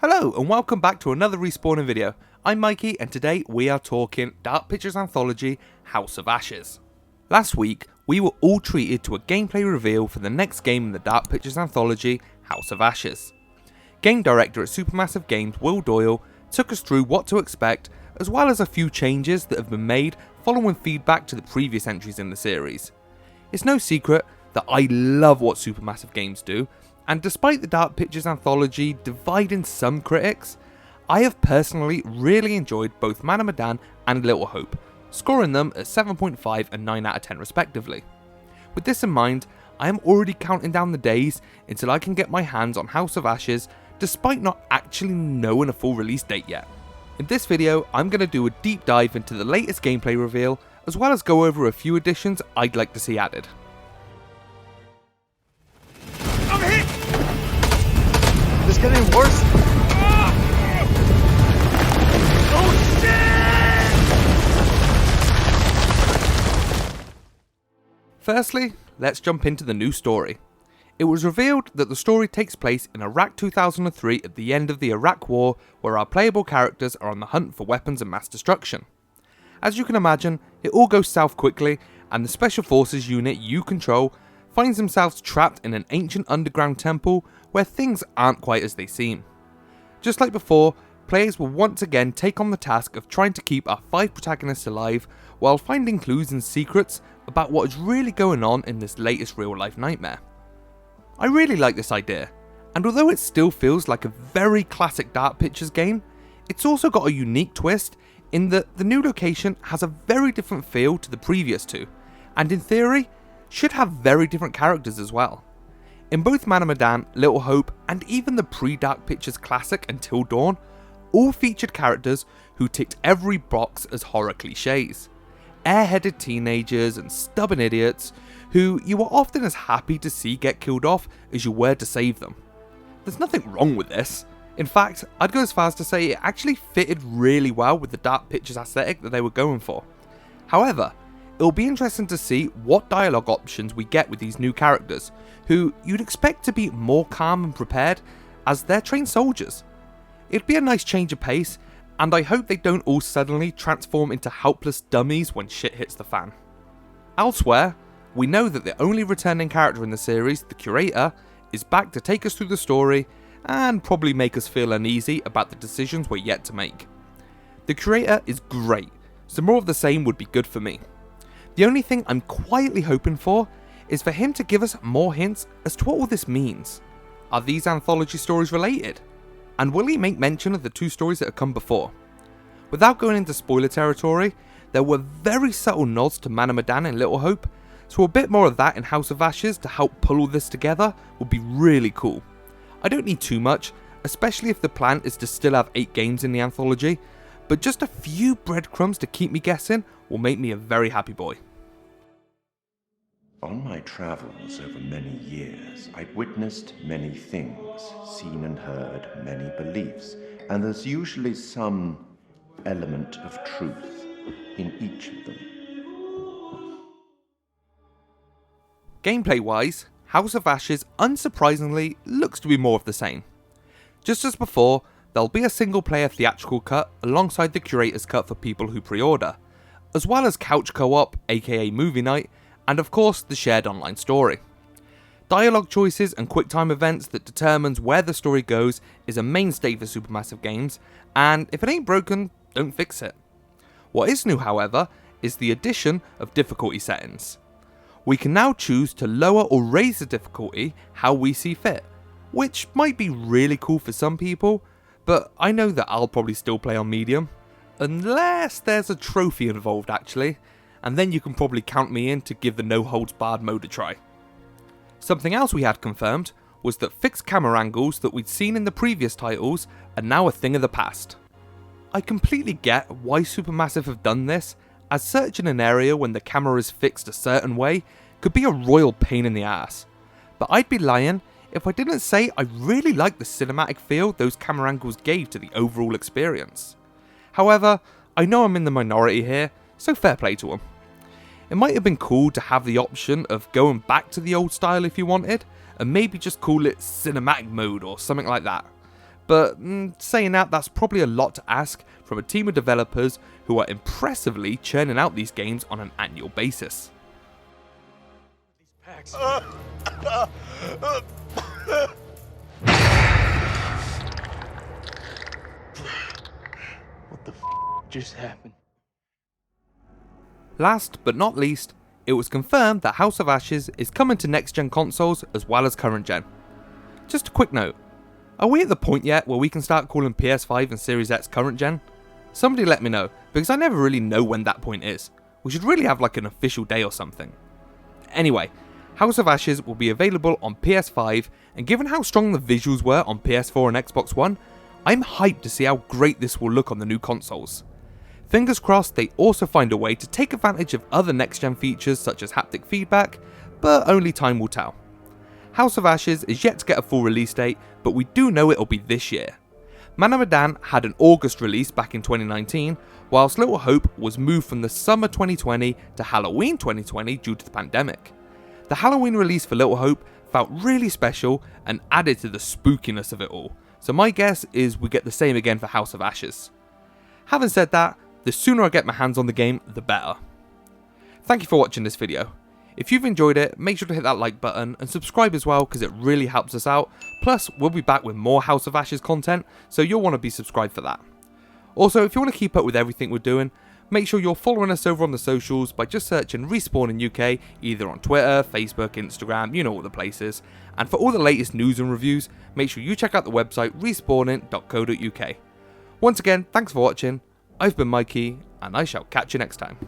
Hello and welcome back to another respawning video. I'm Mikey and today we are talking Dark Pictures Anthology House of Ashes. Last week we were all treated to a gameplay reveal for the next game in the Dark Pictures Anthology House of Ashes. Game director at Supermassive Games Will Doyle took us through what to expect as well as a few changes that have been made following feedback to the previous entries in the series. It's no secret that I love what Supermassive Games do, and despite the Dark Pictures Anthology dividing some critics, I have personally really enjoyed both Man of Medan and Little Hope, scoring them at 7.5 and 9 out of 10 respectively. With this in mind, I am already counting down the days until I can get my hands on House of Ashes despite not actually knowing a full release date yet. In this video, I'm going to do a deep dive into the latest gameplay reveal as well as go over a few additions I'd like to see added. I'm hit! This getting worse? Oh shit! Firstly, let's jump into the new story. It was revealed that the story takes place in Iraq 2003 at the end of the Iraq War, where our playable characters are on the hunt for weapons of mass destruction. As you can imagine, it all goes south quickly, and the Special Forces unit you control finds themselves trapped in an ancient underground temple where things aren't quite as they seem. Just like before, players will once again take on the task of trying to keep our 5 protagonists alive while finding clues and secrets about what is really going on in this latest real life nightmare. I really like this idea, and although it still feels like a very classic Dark Pictures game, it's also got a unique twist in that the new location has a very different feel to the previous two, and in theory, should have very different characters as well. In both Man of Medan, Little Hope, and even the pre-Dark Pictures classic Until Dawn, all featured characters who ticked every box as horror cliches. Airheaded teenagers and stubborn idiots who you were often as happy to see get killed off as you were to save them. There's nothing wrong with this. In fact, I'd go as far as to say it actually fitted really well with the Dark Pictures aesthetic that they were going for. However, it'll be interesting to see what dialogue options we get with these new characters, who you'd expect to be more calm and prepared as they're trained soldiers. It'd be a nice change of pace, and I hope they don't all suddenly transform into helpless dummies when shit hits the fan. Elsewhere, we know that the only returning character in the series, the Curator, is back to take us through the story and probably make us feel uneasy about the decisions we're yet to make. The Curator is great, so more of the same would be good for me. The only thing I'm quietly hoping for is for him to give us more hints as to what all this means. Are these anthology stories related? And will he make mention of the 2 stories that have come before? Without going into spoiler territory, there were very subtle nods to Man of Medan and Little Hope, so a bit more of that in House of Ashes to help pull all this together would be really cool. I don't need too much, especially if the plan is to still have 8 games in the anthology, but just a few breadcrumbs to keep me guessing will make me a very happy boy. On my travels over many years, I've witnessed many things, seen and heard many beliefs, and there's usually some element of truth in each of them. Gameplay wise, House of Ashes unsurprisingly looks to be more of the same. Just as before, there'll be a single player theatrical cut alongside the Curator's cut for people who pre-order, as well as couch co-op aka movie night, and of course the shared online story. Dialogue choices and QuickTime events that determines where the story goes is a mainstay for Supermassive Games, and if it ain't broken, don't fix it. What is new however, is the addition of difficulty settings. We can now choose to lower or raise the difficulty how we see fit, which might be really cool for some people, but I know that I'll probably still play on medium, unless there's a trophy involved actually, and then you can probably count me in to give the no holds barred mode a try. Something else we had confirmed was that fixed camera angles that we'd seen in the previous titles are now a thing of the past. I completely get why Supermassive have done this, as searching an area when the camera is fixed a certain way could be a royal pain in the ass, but I'd be lying if I didn't say I really like the cinematic feel those camera angles gave to the overall experience. However, I know I'm in the minority here, so fair play to them. It might have been cool to have the option of going back to the old style if you wanted, and maybe just call it cinematic mode or something like that. But saying that, that's probably a lot to ask from a team of developers who are impressively churning out these games on an annual basis. What the just happened? Last but not least, it was confirmed that House of Ashes is coming to next-gen consoles as well as current-gen. Just a quick note, are we at the point yet where we can start calling PS5 and Series X current-gen? Somebody let me know, because I never really know when that point is. We should really have like an official day or something. Anyway, House of Ashes will be available on PS5, and given how strong the visuals were on PS4 and Xbox One, I'm hyped to see how great this will look on the new consoles. Fingers crossed they also find a way to take advantage of other next-gen features such as haptic feedback, but only time will tell. House of Ashes is yet to get a full release date, but we do know it'll be this year. Man of Medan had an August release back in 2019, whilst Little Hope was moved from the summer 2020 to Halloween 2020 due to the pandemic. The Halloween release for Little Hope felt really special and added to the spookiness of it all, so my guess is we get the same again for House of Ashes. Having said that, the sooner I get my hands on the game, the better. Thank you for watching this video. If you've enjoyed it, make sure to hit that like button and subscribe as well because it really helps us out. Plus, we'll be back with more House of Ashes content, so you'll want to be subscribed for that. Also, if you want to keep up with everything we're doing, make sure you're following us over on the socials by just searching Respawn in UK, either on Twitter, Facebook, Instagram, you know all the places. And for all the latest news and reviews, make sure you check out the website respawning.co.uk. Once again, thanks for watching. I've been Mikey, and I shall catch you next time.